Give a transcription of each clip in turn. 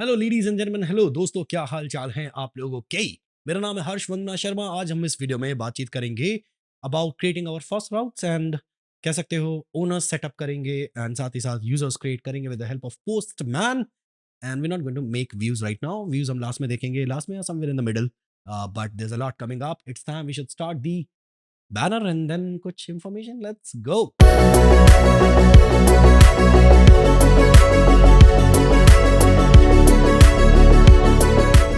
Hello ladies and gentleman, hello दोस्तों, क्या हाल चाल हैं आप लोगों के। मेरा नाम है हर्ष वंदना शर्मा। आज हम इस वीडियो में बातचीत करेंगे about creating our first routes and कह सकते हो ओनर्स सेटअप करेंगे एंड साथ ही साथ यूजर्स क्रिएट करेंगे with the help of postman. And we not going to make views right now, views हम लास्ट में देखेंगे, लास्ट में या somewhere in the middle, but there is a lot coming up. It's time we should start the banner and then कुछ information, let's go.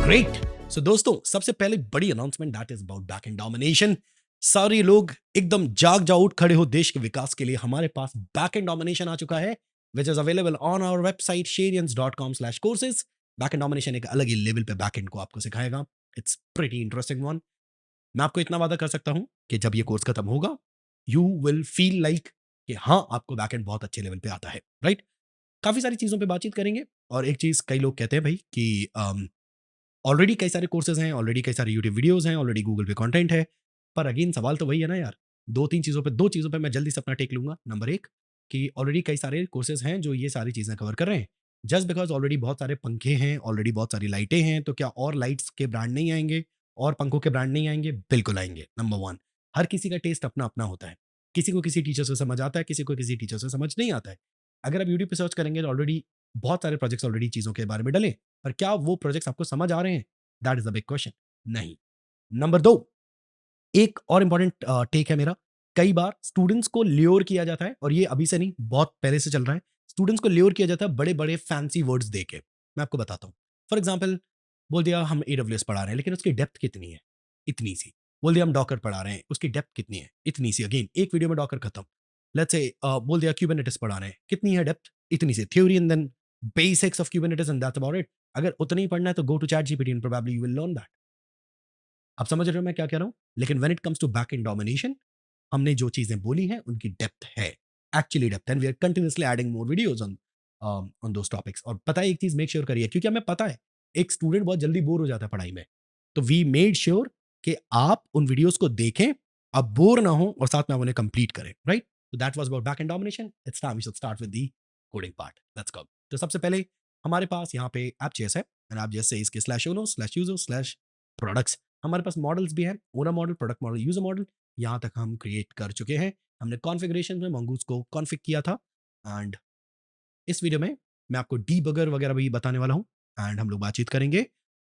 Great. So दोस्तों, सबसे पहले बड़ी announcement that is about back end domination. सारे लोग एकदम जाग जाओ, उठ खड़े हो देश के विकास के लिए। हमारे पास बैक एंड डोमिनेशन आ चुका है, which is available on our website sharians.com/courses। Back end domination एक अलग ही लेवल पे बैक एंड को आपको सिखाएगा। It's pretty interesting one. मैं आपको इतना वादा कर सकता हूं कि जब ये कोर्स खत्म होगा, यू विल फील लाइक कि हाँ, आपको बैक एंड बहुत अच्छे लेवल पे आता है, राइट। काफी सारी चीजों पे बातचीत करेंगे। और एक चीज कई लोग कहते हैं भाई कि ऑलरेडी कई सारे कोर्सेज हैं, ऑलरेडी कई सारे यूट्यूब वीडियोस हैं, ऑलरेडी गूगल पे कंटेंट है। पर अगेन सवाल तो वही है ना यार, दो चीज़ों पे मैं जल्दी से अपना टेक लूंगा। नंबर एक, कि ऑलरेडी कई सारे कोर्सेज हैं जो ये सारी चीज़ें कवर कर रहे हैं। जस्ट बिकॉज ऑलरेडी बहुत सारे पंखे हैं, ऑलरेडी बहुत सारी लाइटें हैं, तो क्या और लाइट्स के ब्रांड नहीं आएंगे और पंखों के ब्रांड नहीं आएंगे? बिल्कुल आएंगे। नंबर वन, हर किसी का टेस्ट अपना अपना होता है। किसी को किसी टीचर से समझ आता है, किसी को किसी टीचर से समझ नहीं आता है। अगर आप यूट्यूब पे सर्च करेंगे तो ऑलरेडी बहुत सारे प्रोजेक्ट्स ऑलरेडी चीज़ों के बारे में डले, पर क्या वो प्रोजेक्ट्स आपको समझ आ रहे हैं? That is the big question. नहीं। नंबर दो, एक और इंपॉर्टेंट टेक है मेरा। कई बार स्टूडेंट्स को ल्योर किया जाता है, और ये अभी से नहीं, बहुत पहले से चल रहा है। स्टूडेंट्स को ल्योर किया जाता है बड़े बड़े फैंसी वर्ड्स देके। मैं आपको बताता हूँ। फॉर एग्जाम्पल, बोल दिया हम AWS पढ़ा रहे हैं, लेकिन उसकी डेप्थ कितनी है? इतनी सी। बोल दिया हम डॉकर पढ़ा रहे हैं, उसकी डेप्थ कितनी है? इतनी सी। अगेन एक वीडियो में डॉकर खत्म। लेट्स से बोल दिया क्यूबरनेटिस पढ़ा रहे हैं, कितनी है डेप्थ? इतनी सी। Theory and then basics of Kubernetes and that's about it. अगर उतना ही पढ़ना है तो go to ChatGPT and probably you will learn that. आप समझ रहे हो मैं क्या कह रहा हूं? लेकिन when it comes to back end domination, हमने जो चीजें बोली हैं उनकी डेप्थ है, actually depth, and we are continuously adding more videos on those topics. और पता है एक चीज मेक श्योर करिए, क्योंकि हमें पता है एक स्टूडेंट बहुत जल्दी बोर हो जाता है पढ़ाई में। तो वी मेड श्योर कि आप उन वीडियोस को देखें, आप बोर ना हो, और साथ में आप उन्हें कंप्लीट करें, राइट। तो that was about back end domination. It's time we should start with the coding part. Let's go. तो सबसे पहले हमारे पास यहाँ पे एप.js है, एंड एप.js से इसके /owners/users/products। हमारे पास मॉडल्स भी हैं, owner model, product model, user model. यहाँ तक हम क्रिएट कर चुके हैं। हमने कॉन्फ़िगरेशन में मंगूस को कॉन्फ़िग किया था। एंड इस वीडियो में मैं आपको डीबगर वगैरह भी बताने वाला हूँ। एंड हम लोग बातचीत करेंगे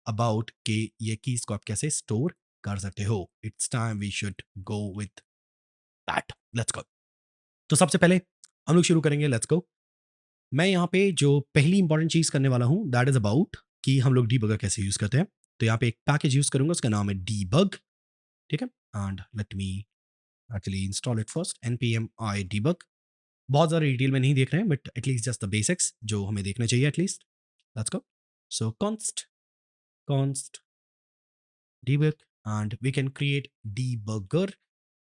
अबाउट कि ये कीज को आप कैसे स्टोर कर सकते हो। It's time we should go with that. Let's go. तो सबसे पहले हम लोग शुरू करेंगे। Let's go. मैं यहाँ पे जो पहली इंपॉर्टेंट चीज करने वाला हूँ दैट इज अबाउट कि हम लोग डीबगर कैसे यूज करते हैं। तो यहाँ पे एक पैकेज यूज करूंगा, उसका नाम है डीबग। ठीक है। And let me actually install it first, npm i debug। बहुत ज़्यादा डिटेल में नहीं देख रहे हैं, but at least just the basics जो हमें देखने चाहिए at least. Let's go. So const debug and we can create debugger।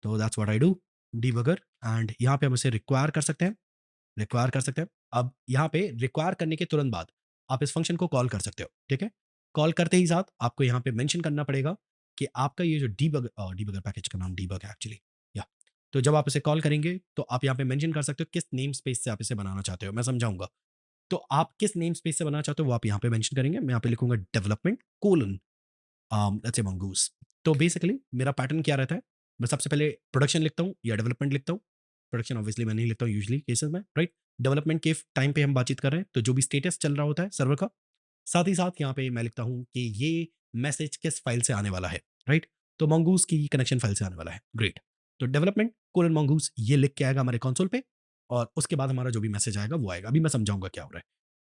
तो that's what I do, debugger। And यहाँ पे हम इसे रिक्वायर कर सकते हैं, रिक्वायर कर सकते हैं। अब यहाँ पे रिक्वायर करने के तुरंत बाद आप इस फंक्शन को कॉल कर सकते हो। ठीक है। कॉल करते ही साथ आपको यहाँ पे मेंशन करना पड़ेगा कि आपका ये जो डीबगर पैकेज का नाम डीबग है एक्चुअली, या। तो जब आप इसे कॉल करेंगे तो आप यहाँ पे मेंशन कर सकते हो किस नेम स्पेस से आप इसे बनाना चाहते हो, मैं समझाऊंगा। तो आप किस नेम स्पेस से बनाना चाहते हो वो आप यहाँ पे मेंशन करेंगे। मैं यहाँ पे लिखूंगा development colon let's say mongoose. तो बेसिकली मेरा पैटर्न क्या रहता है, मैं सबसे पहले प्रोडक्शन लिखता हूँ या डेवलपमेंट लिखता हूँ। प्रोडक्शन ऑब्वियसली मैं नहीं लिखता हूँ यूजुअली केसेस में, राइट। डेवलपमेंट के टाइम पे हम बातचीत कर रहे हैं, तो जो भी स्टेटस चल रहा होता है सर्वर का, साथ ही साथ यहाँ पे मैं लिखता हूँ कि ये मैसेज किस फाइल से आने वाला है, राइट। तो मंगूस की कनेक्शन फाइल से आने वाला है। ग्रेट। तो डेवलपमेंट कोलन मंगूस ये लिख के आएगा हमारे कंसोल पे, और उसके बाद हमारा जो भी मैसेज आएगा वो आएगा। अभी मैं समझाऊंगा क्या हो रहा है।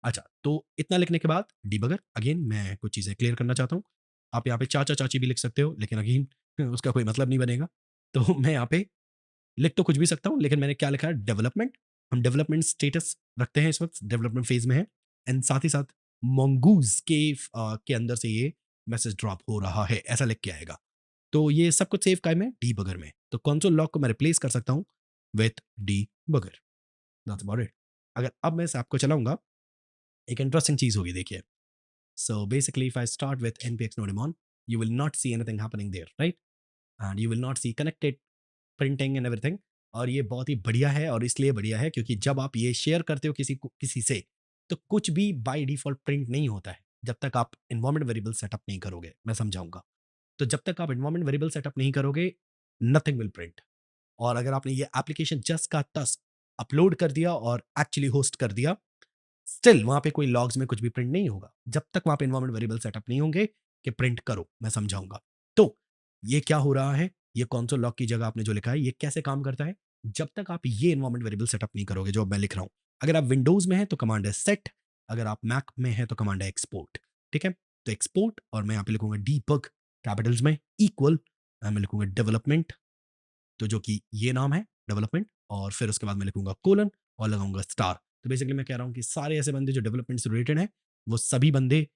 अच्छा, तो इतना लिखने के बाद डीबगर, अगेन मैं कुछ चीज़ें क्लियर करना चाहता हूँ। आप यहाँ पे चाचा चाची भी लिख सकते हो, लेकिन अगेन उसका कोई मतलब नहीं बनेगा। तो मैं यहाँ पे लिख तो कुछ भी सकता हूँ, लेकिन मैंने क्या लिखा है, डेवलपमेंट। हम डेवलपमेंट स्टेटस रखते हैं, इस वक्त डेवलपमेंट फेज में है। एंड साथ ही साथ मंगूज के अंदर से ये मैसेज ड्रॉप हो रहा है, ऐसा लिख के आएगा। तो ये सब कुछ सेव काय में, डीबगर में। तो कंसोल लॉग को मैं रिप्लेस कर सकता हूँ with debugger. That's about it. अगर अब मैं इस ऐप को चलाऊंगा, एक इंटरेस्टिंग चीज होगी, देखिए। So basically, if I start with npx nodemon, you will not see anything happening there, right? And you will not see connected printing and everything। और ये बहुत ही बढ़िया है, और इसलिए बढ़िया है क्योंकि जब आप ये शेयर करते हो किसी से, तो कुछ भी बाय डिफ़ॉल्ट प्रिंट नहीं होता है, जब तक आप एनवायरनमेंट वेरिएबल सेटअप नहीं करोगे, मैं समझाऊँगा। तो जब तक आप एनवायरनमेंट वेरिएबल सेटअप नहीं करोगे, नथिंग विल प्रिंट। और अगर आपने ये एप्लीकेशन जस्ट का तस अपलोड कर दिया और एक्चुअली होस्ट कर दिया, स्टिल वहाँ पे कोई लॉग्स में कुछ भी प्रिंट नहीं होगा, जब तक वहाँ पे एनवायरनमेंट वेरिएबल सेटअप नहीं होंगे कि प्रिंट करो, मैं समझाऊँगा। तो ये क्या हो रहा है, ये कंसोल लॉग की जगह आपने जो लिखा है, ये कैसे काम करता है? जब तक आप ये एनवायरनमेंट वेरिएबल सेटअप नहीं करोगे, जो अब मैं लिख रहा हूँ। अगर आप विंडोज़ में हैं, तो कमांड है सेट, अगर आप मैक में हैं, तो कमांड है एक्सपोर्ट, ठीक है? तो एक्सपोर्ट और मैं यहाँ पे लिखूँगा डीबग कैपिटल्स में इक्वल मैं लिखूँगा डेवलपमेंट, तो जो कि ये नाम है डेवलपमेंट और फिर उसके बाद मैं लिखूँगा कोलन और लगाऊँगा स्टार। तो बेसिकली मैं कह रहा हूँ कि सारे ऐसे बंदे जो डेवलपमेंट से रिलेटेड हैं, वो सभी बंदे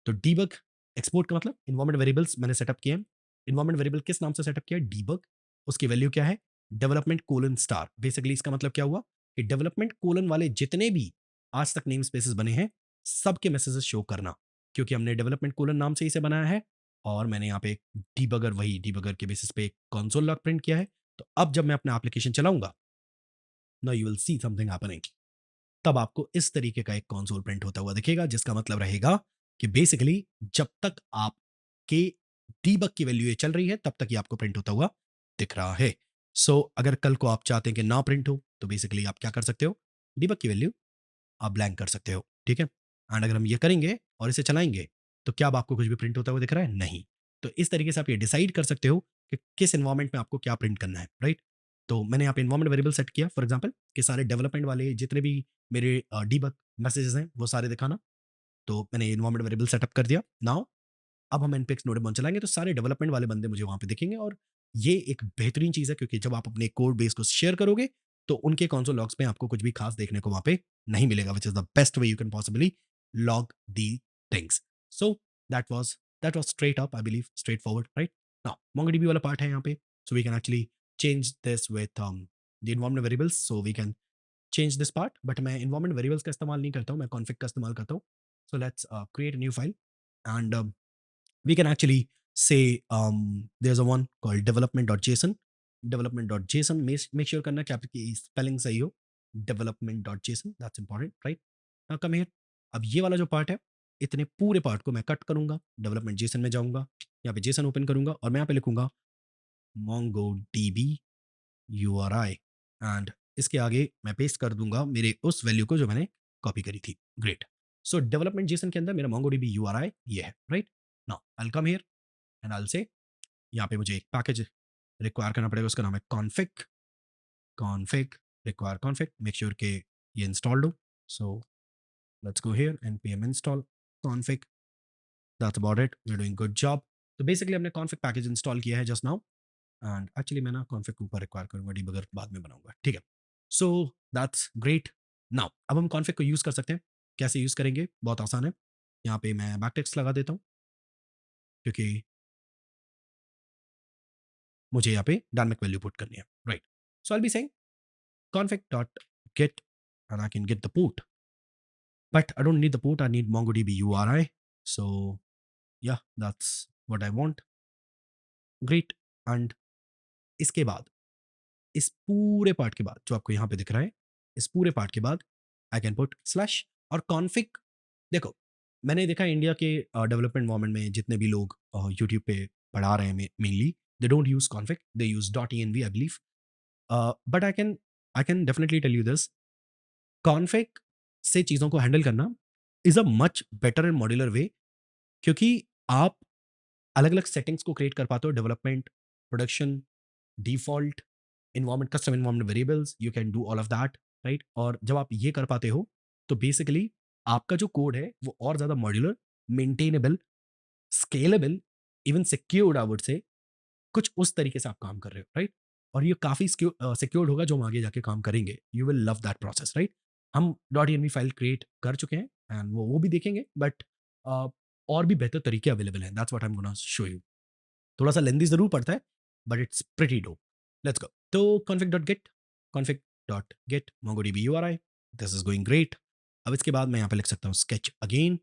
तो डीबग एक्सपोर्ट का मतलब एनवायरनमेंट वेरिएबल्स मैंने सेटअप किए हैं। एनवायरनमेंट वेरिएबल किस नाम से सेटअप किया है? डीबग। उसकी वैल्यू क्या है? Development colon star. बेसिकली इसका मतलब क्या हुआ कि डेवलपमेंट कोलन वाले जितने भी आज तक नेम स्पेसेस बने हैं, सबके मैसेजेस शो करना, क्योंकि हमने डेवलपमेंट कोलन नाम से इसे बनाया है और मैंने यहाँ पे एक डीबगर वही डीबगर के बेसिस पे एक कंसोल लॉग प्रिंट किया है। तो अब जब मैं अपना एप्लीकेशन चलाऊंगा, now you will see something happening. तब आपको इस तरीके का एक कंसोल प्रिंट होता हुआ दिखेगा, जिसका मतलब रहेगा कि बेसिकली जब तक आपके डीबग की वैल्यू ये चल रही है, तब तक ये आपको प्रिंट होता हुआ दिख रहा है। सो अगर कल को आप चाहते हैं कि ना प्रिंट हो, तो बेसिकली आप क्या कर सकते हो? डीबग की वैल्यू आप ब्लैंक कर सकते हो, ठीक है? एंड अगर हम ये करेंगे और इसे चलाएँगे, तो क्या अब आपको कुछ भी प्रिंट होता हुआ दिख रहा है? नहीं। तो इस तरीके से आप ये डिसाइड कर सकते हो कि किस एनवायरनमेंट में आपको क्या प्रिंट करना है, राइट? तो मैंने यहाँ पे एनवायरनमेंट वेरिएबल सेट किया फॉर एग्जांपल कि सारे डेवलपमेंट वाले जितने भी मेरे डीबग मैसेजेस हैं, वो सारे दिखाना। तो मैंने एनवायरनमेंट वेरिएबल सेटअप कर दिया। नाउ अब हम npx नोडेमोन चलाएँगे तो सारे डेवलपमेंट वाले बंदे मुझे वहाँ पे दिखेंगे और ये एक बेहतरीन चीज़ है, क्योंकि जब आप अपने कोड बेस को शेयर करोगे, तो उनके कंसोल लॉग्स में आपको कुछ भी खास देखने को वहाँ पे नहीं मिलेगा, which is the best way you can possibly log the things. So that was that was straight up I believe straight forward right? Now MongoDB वाला पार्ट है यहाँ पे, so we can actually change this with the environment variables, so we can change this part, but मैं environment variables का इस्तेमाल नहीं करता हूँ, मैं कॉन्फिग का इस्तेमाल करता हूँ। So let's create a new file and we can actually say there's a one called development.json. Development.json, make sure करना कि आपकी स्पेलिंग सही हो। development.json, that's important right? now come here, अब ये वाला जो पार्ट है, इतने पूरे पार्ट को मैं कट करूंगा, डेवलपमेंट जेसन में जाऊंगा, यहाँ पे जेसन ओपन करूंगा और मैं यहाँ पे लिखूंगा mongodb URI एंड इसके आगे मैं पेस्ट कर दूंगा मेरे उस वैल्यू को जो मैंने कॉपी करी थी। ग्रेट। सो डेवलपमेंट जेसन के अंदर मेरा mongodb URI ये है, right? Now I will come here and I will say यहाँ पे मुझे एक पैकेज रिक्वायर करना पड़ेगा, उसका नाम है config. Config require config, make sure के ये इंस्टॉल्ड हो। So let's go here npm install config, that's about it, we are doing good job. तो बेसिकली हमने कॉन्फिग पैकेज इंस्टॉल किया है जस्ट नाउ एंड एक्चुअली मैं ना कॉन्फिग के ऊपर रिक्वायर करूंगा, डीबगर बाद में बनाऊंगा, ठीक है? So that's great. नाउ अब हम कॉन्फिग को यूज़ कर सकते हैं। कैसे यूज़ करेंगे? बहुत आसान है। यहाँ पे मैं बैक टेक्स्ट लगा देता हूँ, क्योंकि मुझे यहाँ पे डायनामिक वैल्यू पुट करनी है, right? So I will be saying config.get and I can get the port. But I don't need the port, I need MongoDB URI. So yeah, that's what I want. Great. And इसके बाद, इस पूरे part के बाद जो आपको यहाँ पे दिख रहा है, इस पूरे पार्ट के बाद आई कैन पुट स्लैश और कॉन्फिग। देखो, मैंने देखा है इंडिया के डेवलपमेंट एनवायरनमेंट में जितने भी लोग यूट्यूब पे पढ़ा रहे हैं mainly, they don't use config, they use dot env I believe. But I can definitely tell you this, config से चीज़ों को हैंडल करना is a much better and modular way, क्योंकि आप अलग-अलग सेटिंग्स को क्रिएट कर पाते हो, development, production, default, environment, custom environment variables, you can do all of that, right? और जब आप ये कर पाते हो, तो बेसिकली आपका जो कोड है, वो और ज़्यादा modular, maintainable, scalable, even secured I would say, कुछ उस तरीके से आप काम कर रहे हो, राइट? और ये काफ़ी सिक्योर्ड होगा जो हम आगे जाके काम करेंगे। You will love that process, right? हम .env फाइल क्रिएट कर चुके हैं एंड वो भी देखेंगे, बट और भी बेहतर तरीके अवेलेबल हैं। That's what I am gonna show you. थोड़ा-सा लेंथी ज़रूर पड़ता है, but it's pretty dope. Let's go. तो config.get mongodb URI, this is going great. अब इसके बाद मैं यहाँ पे लिख सकता हूँ sketch again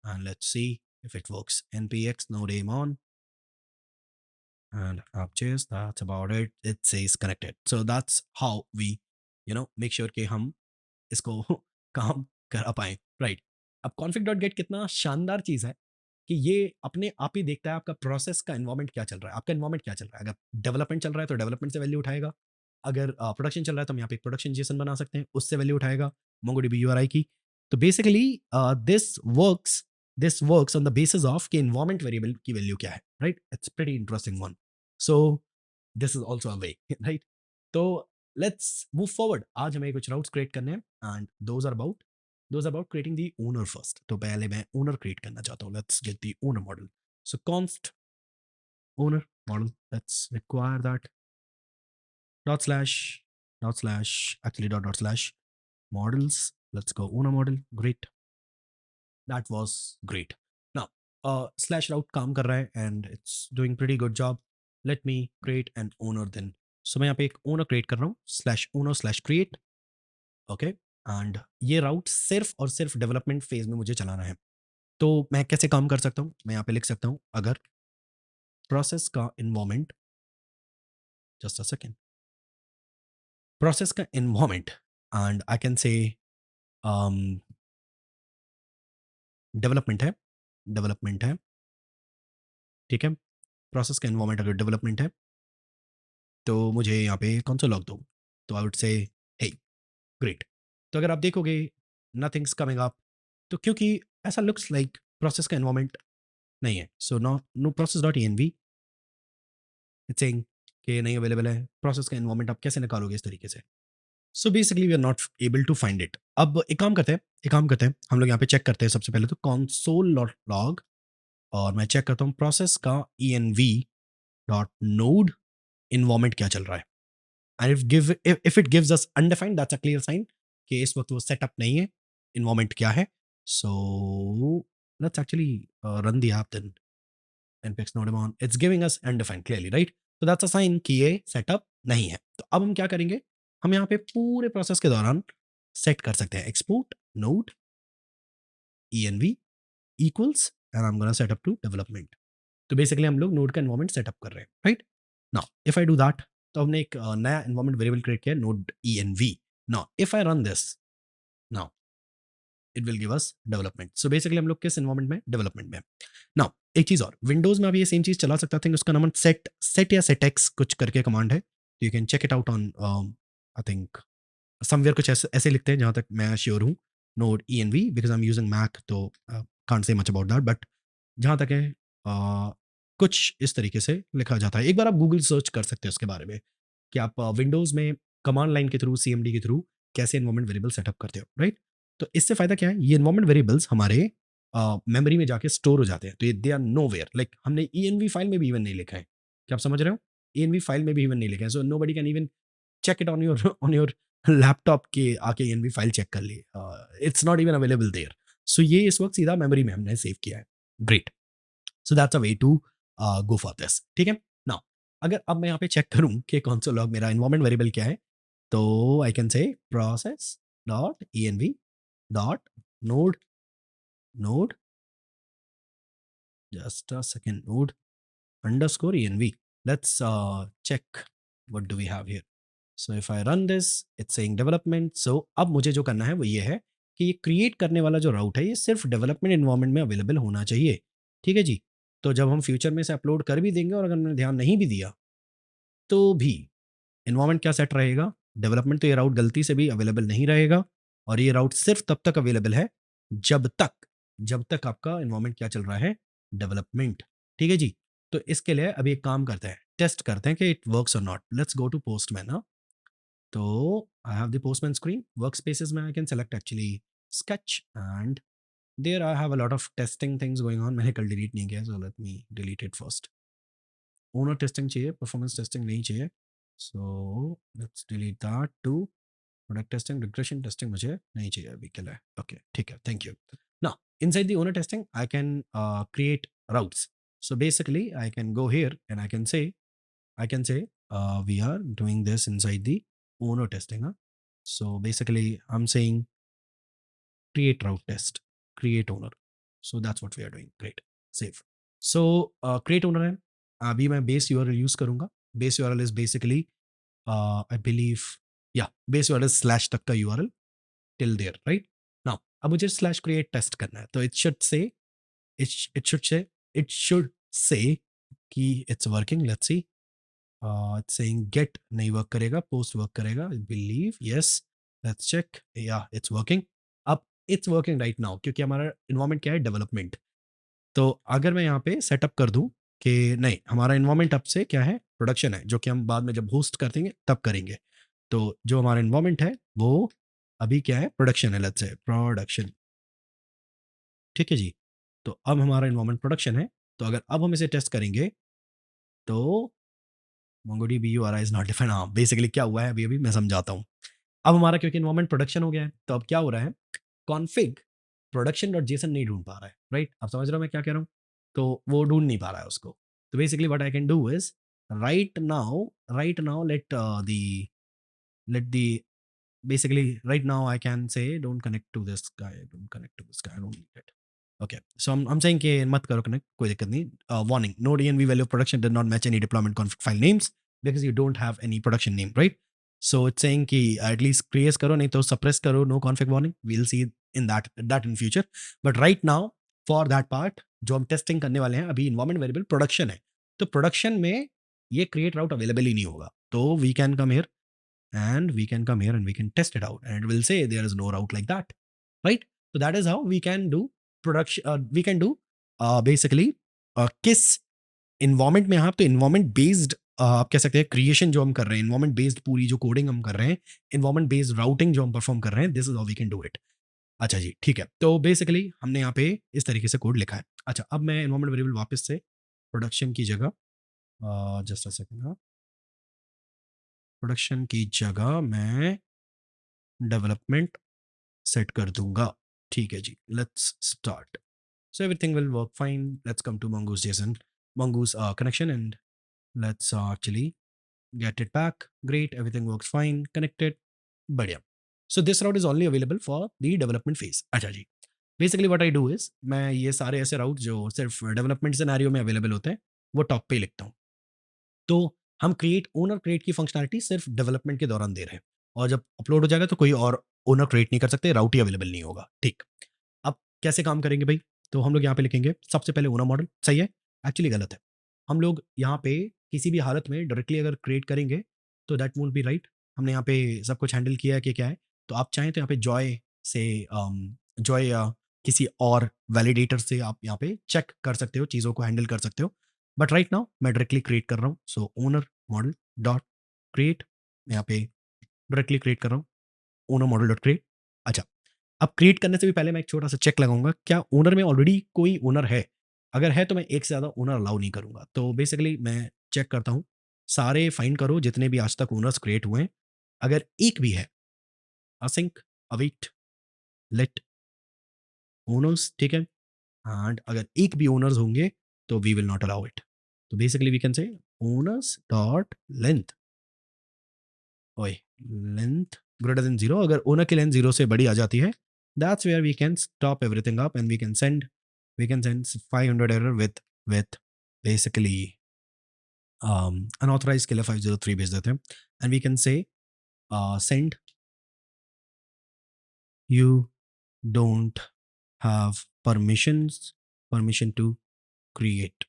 and let's see if it works. npx nodemon and AppJS, that's about it. It says connected. So that's how we, make sure कि हम इसको काम कर पाएँ, राइट? अब कॉन्फिग डॉट गेट कितना शानदार चीज़ है कि ये अपने आप ही देखता है आपका प्रोसेस का एनवायरनमेंट क्या चल रहा है, आपका एनवायरनमेंट क्या चल रहा है। अगर डेवलपमेंट चल रहा है तो डेवलपमेंट से वैल्यू उठाएगा, अगर प्रोडक्शन चल रहा है तो हम यहाँ पे प्रोडक्शन जेसन बना सकते हैं, उससे वैल्यू उठाएगा मोंगोडीबी यूआरआई की। तो basically this works on the basis of कि एनवायरनमेंट वेरिएबल की वैल्यू क्या है, right? It's pretty interesting one. So this is also a way, right? तो लेट्स मूव फॉरवर्ड। आज हमें कुछ राउट्स क्रिएट करने हैं and those about creating the owner first. तो पहले मैं ओनर क्रिएट करना चाहता हूँ। Let's get the owner model. So const owner model, let's require that dot slash actually dot slash models. Let's go owner model. Great, that was great. Now slash route काम कर रहा है and it's doing pretty good job. Let me create an owner then. So मैं यहाँ पे एक owner create कर रहा हूँ, slash owner slash create. Okay, and ये route सिर्फ और सिर्फ डेवलपमेंट फेज में मुझे चलाना है। तो मैं कैसे काम कर सकता हूँ? मैं यहाँ पे लिख सकता हूँ, अगर प्रोसेस का involvement, just a second, process का involvement and I can say development है, ठीक है? प्रोसेस का इन्वॉल्वमेंट अगर डेवलपमेंट है तो मुझे यहाँ पे कौन सा लॉग दूँ? तो I would say hey great. तो अगर आप देखोगे नथिंग्स कमिंग अप, तो क्योंकि ऐसा लुक्स लाइक प्रोसेस का इन्वॉल्वमेंट नहीं है। So no process dot env it's saying कि नहीं अवेलेबल है। प्रोसेस का इन्वॉल्वमेंट आप कैसे निकालोगे इस तरीके से? So basically we are not able to find it. अब एक काम करते हैं, हम लोग यहाँ पे चेक करते हैं सबसे पहले तो console डॉट लॉग, और मैं चेक करता हूँ प्रोसेस का env डॉट नोड इन्वॉल्वमेंट क्या चल रहा है। And if it gives us undefined, that's a clear sign कि इस वक्त वो सेटअप नहीं है, इन्वॉल्वमेंट क्या है। So let's actually run the app then npx nodemon, it's giving us undefined clearly, right? तो दैट्स अ साइन कि ये सेटअप नहीं है। तो अब हम क्या करेंगे, हम यहाँ पे पूरे प्रोसेस के दौरान सेट कर सकते हैं export node env equals and I'm gonna set up to development. तो बेसिकली हम लोग नोड का एनवायरनमेंट सेटअप कर रहे हैं, right? Now if I do that, तो हमने एक नया एनवायरनमेंट वेरिएबल क्रिएट किया है node env। Now if I run this, now it will give us development. So basically हम लोग किस एनवायरनमेंट में? डेवलपमेंट में। नाउ एक चीज और, विंडोज में आप ये सेम चीज चला सकता थिंक उसका नाम सेट या सेटएक्स कुछ करके कमांड है। You can check it out on I think somewhere, कुछ ऐसे लिखते हैं जहाँ तक मैं श्योर हूँ, node env, because I am using Mac तो can't say much about that, but जहाँ तक है कुछ इस तरीके से लिखा जाता है। एक बार आप गूगल सर्च कर सकते हैं उसके बारे में कि आप विंडोज़ में कमांड लाइन के थ्रू, सीएमडी के थ्रू कैसे एनवायरनमेंट वेरिएबल सेटअप करते हो, राइट? तो इससे फ़ायदा क्या है, ये एनवायरनमेंट वेरिएबल्स हमारे मेमोरी में जाके स्टोर हो जाते हैं। तो ये दे आर नोवेयर, लाइक हमने env फाइल में भी इवन नहीं लिखा है। क्या आप समझ रहे हो? env फाइल में भी इवन नहीं लिखा है। So nobody can even check it on your laptop के आके env फाइल चेक कर ली। It's not even available there. So ये इस वक्त सीधा मेमोरी में हमने सेव किया है। Great. So that's a way to go for this, ठीक है? नाउ अगर अब मैं यहाँ पे चेक करूँ कि console log मेरा एनवायरनमेंट वेरिएबल क्या है, तो आई कैन से process dot env dot node just a second, node underscore env. Let's check what do we have here. So if I run this, it's saying development. So अब मुझे जो करना है वो ये है कि ये क्रिएट करने वाला जो राउट है ये सिर्फ डेवलपमेंट एनवायरनमेंट में अवेलेबल होना चाहिए, ठीक है जी? तो जब हम फ्यूचर में से अपलोड कर भी देंगे और अगर हमने ध्यान नहीं भी दिया तो भी एनवायरनमेंट क्या सेट रहेगा? डेवलपमेंट। तो ये राउट गलती से भी अवेलेबल नहीं रहेगा, और ये राउट सिर्फ तब तक अवेलेबल है जब तक आपका एनवायरनमेंट क्या चल रहा है? डेवलपमेंट, ठीक है जी? तो इसके लिए अभी एक काम करते हैं, टेस्ट करते हैं कि इट वर्क्स और not. Let's go to Postman. हाँ, तो I have the Postman screen. Workspaces में I can select actually sketch and there I have a lot of testing things going on. मैंने कल delete नहीं किया, so let me delete it first. Owner testing चाहिए, performance testing नहीं चाहिए। So let's delete that too. Product testing, regression testing मुझे नहीं चाहिए अभी के लिए। ओके, ठीक है, thank you. Now inside the owner testing I can create routes. So basically I can go here and I can say we are doing this inside the owner testing, huh? So basically I'm saying create route test, create owner. So that's what we are doing. Great, save. So create owner है, अभी मैं base URL use करूंगा। base URL is basically I believe, yeah, base URL slash तक का URL till there, right? Now अब मुझे slash create test करना है, तो इट शुड से कि it's working. Let's see, it's saying get नहीं वर्क करेगा, पोस्ट वर्क करेगा, I believe, yes, let's check, yeah it's working. अब इट्स वर्किंग राइट नाउ, क्योंकि हमारा इन्वायरमेंट क्या है, डेवलपमेंट। तो अगर मैं यहाँ पे सेटअप कर दूं कि नहीं, हमारा इन्वायरमेंट अब से क्या है, प्रोडक्शन है, जो कि हम बाद में जब होस्ट कर देंगे तब करेंगे। तो जो हमारा इन्वायरमेंट है वो अभी क्या है, प्रोडक्शन है, लेट्स से प्रोडक्शन, ठीक है जी। तो अब हमारा इन्वायरमेंट प्रोडक्शन है, तो अगर अब हम इसे टेस्ट करेंगे तो MongoDB URI is not defined. हाँ, बेसिकली क्या हुआ है अभी अभी मैं समझाता हूँ। अब हमारा क्योंकि इन्वायरमेंट प्रोडक्शन हो गया है, तो अब क्या हो रहा है, कॉन्फिग प्रोडक्शन डॉट जेसन नहीं ढूंढ पा रहा है, राइट? आप समझ रहे हो मैं क्या कह रहा हूँ? तो वो ढूंढ नहीं पा रहा है उसको। तो basically what I can do is right now let the basically right now I can say don't connect to this guy, I don't need it. Okay, so I'm saying कि मत करो connect, कोई दिक्कत नहीं। Warning, no DNV value of production did not match any deployment config file names because you don't have any production name, right? So it's saying कि at least create करो, नहीं तो suppress करो, no config warning, we'll see in that in future, but right now for that part जो हम testing करने वाले हैं, अभी environment variable production है, तो production में ये create route available ही नहीं होगा। तो we can come here and we can come here and we can test it out and it will say there is no route like that, right? So that is how we can do production, we can do basically किस environment में, आप तो environment based आप कह सकते हैं creation जो हम कर रहे हैं, इन्वायरमेंट बेस्ड पूरी जो कोडिंग हम कर रहे हैं, इन्वायरमेंट बेस्ड राउटिंग जो हम परफॉर्म कर रहे हैं, this is how we can do it. अच्छा जी, ठीक है। तो बेसिकली हमने यहाँ पे इस तरीके से कोड लिखा है। अच्छा, अब मैं इन्वायरमेंट वेरिएबल वापस से प्रोडक्शन की जगह, जस्ट अ सेकंड, प्रोडक्शन की जगह मैं डेवलपमेंट सेट कर दूंगा, ठीक है जी। Let's start, so everything will work fine. Let's come to mongoose json, mongoose connection, and let's actually get it back. Great, everything works fine, connected, बढ़िया। So this route is only available for the development phase। अच्छा जी, basically what I do is, मैं ये सारे ऐसे राउट जो सिर्फ development scenario में अवेलेबल होते हैं वो टॉप पे ही लिखता हूँ। तो हम क्रिएट ओनर क्रिएट की फंक्शनैलिटी सिर्फ डेवलपमेंट के दौरान दे रहे हैं, और जब अपलोड हो जाएगा तो कोई और ओनर क्रिएट नहीं कर सकते, राउट ही अवेलेबल नहीं होगा, ठीक। अब कैसे काम करेंगे भाई, तो हम लोग यहाँ पे लिखेंगे सबसे पहले ओनर मॉडल, सही है? एक्चुअली गलत है। हम लोग यहाँ पे किसी भी हालत में डायरेक्टली अगर क्रिएट करेंगे तो दैट वोंट बी राइट। हमने यहाँ पे सब कुछ हैंडल किया है कि क्या है, तो आप चाहें तो यहाँ पे जॉय से जॉय या किसी और वैलिडेटर से आप यहाँ पे चेक कर सकते हो, चीज़ों को हैंडल कर सकते हो। बट राइट नाउ मैं डायरेक्टली क्रिएट कर रहा हूँ, सो ओनर मॉडल डॉट क्रिएट, यहाँ पे डायरेक्टली क्रिएट कर रहा हूँ, ओनर मॉडल डॉट क्रिएट। अच्छा, अब क्रिएट करने से भी पहले मैं एक छोटा सा चेक लगाऊंगा, क्या ओनर में ऑलरेडी कोई ओनर है? अगर है तो मैं एक से ज़्यादा ओनर अलाउ नहीं करूंगा। तो बेसिकली मैं चेक करता हूँ, सारे फाइंड करो जितने भी आज तक ओनर्स क्रिएट हुए हैं, अगर एक भी है, असिंक अवेट लेट ओनर्स, ठीक है, एंड अगर एक भी ओनर्स होंगे तो we will not allow it. तो basically we can say owners dot length, ओए, लेंथ ग्रेटर देन 0। अगर ओनर की लेंथ 0 से बड़ी आ जाती है, that's where we can stop everything up and we can send 500 error with basically unauthorized killer 503 भेज देते हैं, and we can say send you don't have permission to create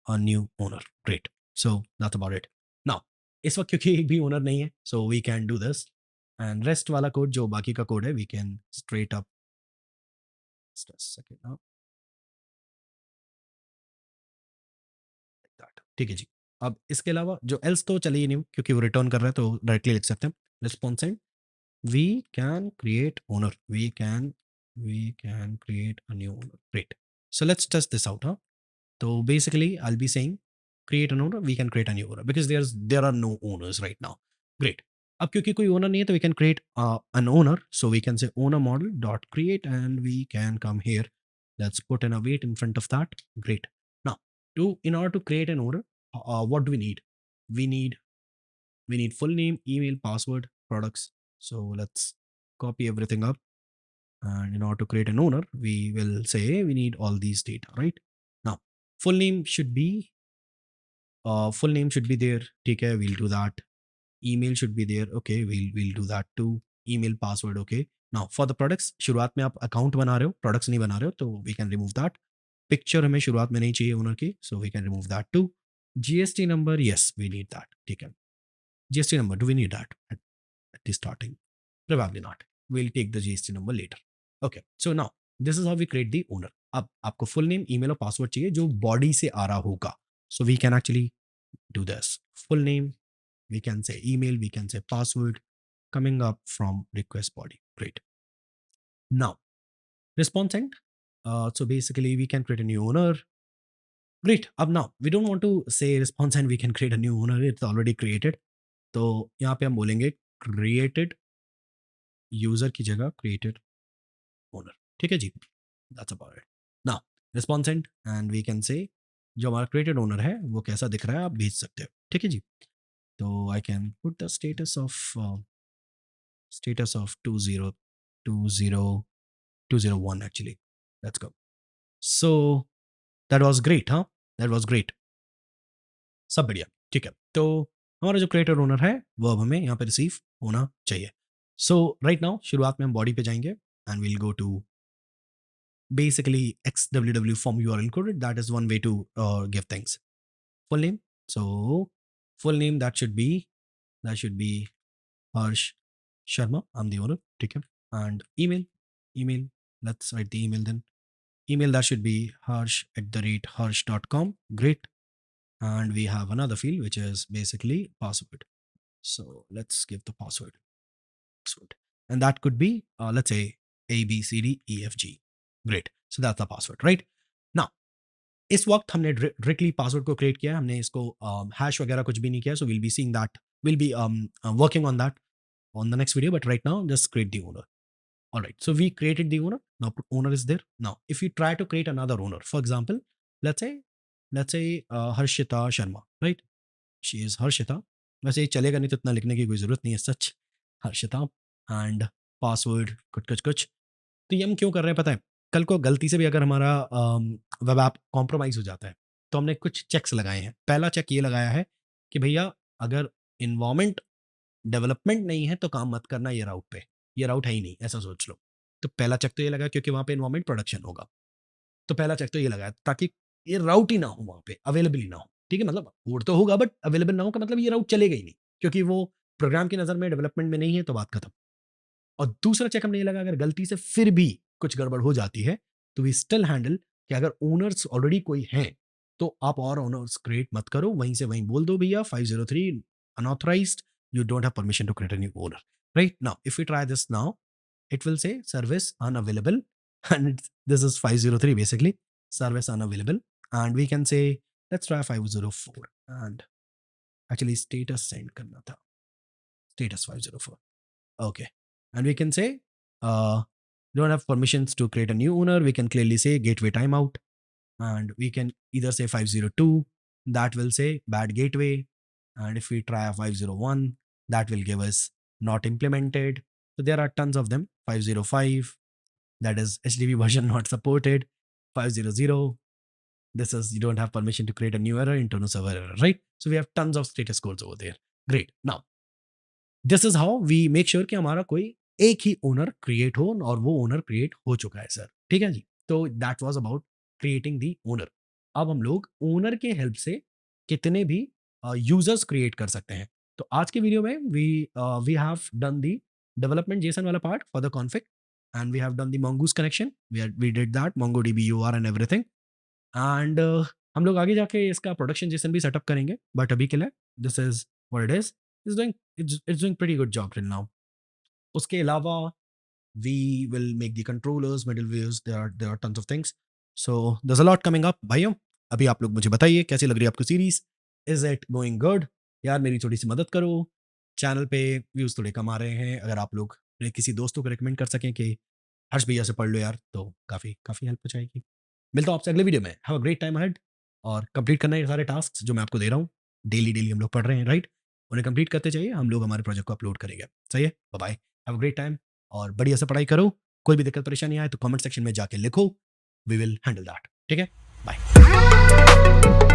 a new owner। Great, so that's about it now। इस वक्त क्योंकि एक भी owner नहीं है, so we can do this, and rest वाला कोड जो बाकी का कोड है we can straight up, just a second now, like that, ठीक है जी। अब इसके अलावा जो एल्स तो चलिए नहीं, क्योंकि वो रिटर्न कर रहा है तो डायरेक्टली लिख सकते हैं response and we can create owner, we can create a new owner। Great, so let's test this out, huh? So basically I'll be saying create an owner, we can create a new owner because there are no owners right now। Great, अब क्योंकि कोई owner नहीं है तो we can create an owner, so we can say owner model dot create and we can come here, let's put an await in front of that। Great, now in order to create an owner, what do we need? We need full name, email, password, products, so let's copy everything up, and in order to create an owner we will say we need all these data, right? Now full name should be there, ठीक है, we'll do that। Email should be there, okay, we'll do that too। Email, password, okay। Now for the products, शुरुआत में आप account बना रहे हो, products नहीं बना रहे हो, तो we can remove that. Picture हमें शुरुआत में नहीं चाहिए ओनर की, so we can remove that too. GST number, yes we need that, ठीक है। GST number, do we need that at the starting? Probably not. We'll take the GST number later. Okay, so now this is how we create the owner. अब आपको full name, email और password चाहिए जो body से आ रहा होगा. So we can actually do this. Full name, we can say email, we can say password coming up from request body. Great. Now, response end. So basically we can create a new owner. Great. अब now we don't want to say response end, we can create a new owner. It's already created. तो यहाँ पे हम बोलेंगे created user की जगह created owner, ठीक है जी। That's about it. Now response and, and we can say जो हमारा क्रिएटेड ओनर है वो कैसा दिख रहा है आप भेज सकते हो, ठीक है जी। तो I can put the status of 202021 actually. Let's go. So that was great, हाँ दैट वाज ग्रेट, सब बढ़िया, ठीक है। तो हमारा जो क्रिएटेड ओनर है वो अब हमें यहाँ पे रिसीव होना चाहिए। सो राइट नाउ शुरुआत में हम बॉडी पे जाएंगे and we'll go to basically XWW form URL included. That is one way to give things. Full name. So full name that should be Harsh Sharma. I'm the owner. Okay. And email. Let's write the email then. Email that should be harsh@harsh.com. Great. And we have another field which is basically password. So let's give the password. And that could be let's say ABCDEFG. Great. So that's the password, right? Now, इस वक्त हमने directly password को create किया है, हमने इसको hash वगैरह कुछ भी नहीं किया, so will be seeing that, will be working on that on the next video, but right now just create the owner. All right, so we created the owner. Now owner is there. Now if you try to create another owner, for example, let's say Harshita Sharma, right? She is Harshita. वैसे ये चलेगा नहीं तो इतना लिखने की कोई ज़रूरत नहीं है, सच हर्षिता एंड पासवर्ड कुछ। तो ये हम क्यों कर रहे हैं पता है? कल को गलती से भी अगर हमारा वेब ऐप कॉम्प्रोमाइज़ हो जाता है तो हमने कुछ चेक्स लगाए हैं। पहला चेक ये लगाया है कि भैया अगर इन्वायरमेंट डेवलपमेंट नहीं है तो काम मत करना ये राउट पे, ये राउट है ही नहीं, ऐसा सोच लो। तो पहला चेक तो ये लगा क्योंकि वहाँ पे इन्वायरमेंट प्रोडक्शन होगा, तो पहला चेक तो ये लगाया ताकि ये राउट ही ना हो, वहाँ पे अवेलेबल ही ना हो, ठीक है। मतलब कोड तो होगा बट अवेलेबल ना हो का मतलब ये राउट चलेगा ही नहीं, क्योंकि वो प्रोग्राम की नज़र में डेवलपमेंट में नहीं है, तो बात खत्म। और दूसरा चेक हमने ये लगा अगर गलती से फिर भी कुछ गड़बड़ हो जाती है तो वी स्टिल हैंडल कि अगर ओनर्स ऑलरेडी कोई हैं तो आप और ओनर्स क्रिएट मत करो, वहीं से वहीं बोल दो भैया 503 unauthorised, you don't have permission to create a new owner. Right now, if we try this now, it will say service unavailable, and this is 503 basically, service unavailable, and we can say let's try 504, and actually status send karna tha, status 504. Okay, and we can say don't have permissions to create a new owner. We can clearly say gateway timeout, and we can either say 502, that will say bad gateway, and if we try a 501, that will give us not implemented. So there are tons of them. 505, that is HTTP version not supported. 500, this is you don't have permission to create a new error, internal server error, right? So we have tons of status codes over there. Great. Now this is how we make sure कि हमारा कोई एक ही owner create हो और वो owner create हो चुका है सर, ठीक है जी। तो that was about creating the owner. अब हम लोग ओनर के हेल्प से कितने भी यूजर्स क्रिएट कर सकते हैं। तो आज के वीडियो में we have done the development JSON वाला part for the config, and we have done the mongoose connection, we did that mongodb UR and everything, and हम लोग आगे जाके इसका प्रोडक्शन जेसन भी सेटअप करेंगे, बट अभी के लिए this is what it is, it's doing pretty good job till now. उसके अलावा we will make the controllers, middlewares, there are tons of things, so there's a lot coming up भाइयों। अभी आप लोग मुझे बताइए कैसी लग रही है आपको series, is it going good? यार मेरी थोड़ी सी मदद करो, चैनल पे व्यूज थोड़े कम आ रहे हैं, अगर आप लोग मेरे किसी दोस्तों को रिकमेंड कर सकें कि हर्ष भैया से पढ़ लो यार, तो काफ़ी हेल्प हो जाएगी। मिलता हूँ आपसे अगले वीडियो में। Have a great time ahead, और कंप्लीट करना है ये सारे टास्क जो मैं आपको दे रहा हूँ, डेली हम लोग पढ़ रहे हैं, राइट? उन्हें कंप्लीट करते चाहिए, हम लोग हमारे प्रोजेक्ट को अपलोड करेंगे। सही है, bye bye, have a great time, और बढ़िया से पढ़ाई करो। कोई भी दिक्कत परेशानी आए तो कमेंट सेक्शन में जाके लिखो, वी विल हैंडल दैट, ठीक है? बाय।